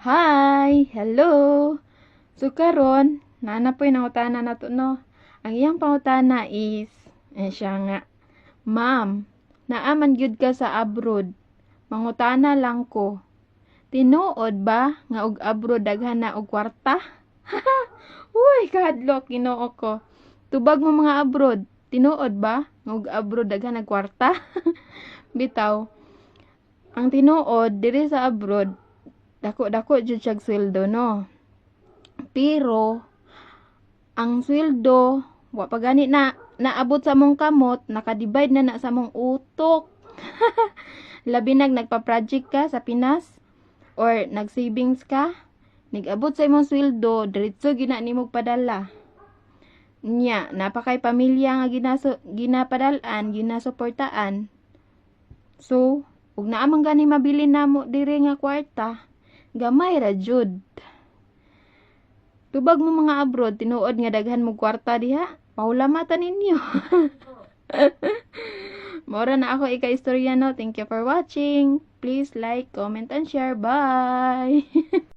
Hi! Hello! So karon, nanapoy nangutana na to no. Ang iyang pangutana is, siya nga, Ma'am, naaman gyud ka sa abroad. Mangutana lang ko. Tinuod ba nga og abroad daghan na og kwarta? Uy, kahadlok Ginoo ko. Tubag mo mga abroad. Tinuod ba nga og abroad daghan na kwarta? Bitaw, ang tinuod diri sa abroad dako-dako jud siyang sweldo no. Pero ang sweldo wa pa gani na naabot sa mong kamot, naka-divide na sa mong utok. Labi nagpa-project ka sa Pinas or nag-savings ka, nag-abot sa imong sweldo, diretso gina nimo padala. Nya, napakay pamilya nga ginapadalan, ginasuportaan. So, ug naa man gani mabili namo diri nga kwarta, gamay ra jud. Tubag mo mga abroad, tinuod nga daghan mo kwarta diha, paulamatan ninyo. Maura na ako ika-istorya no. Thank you for watching. Please like, comment, and share. Bye!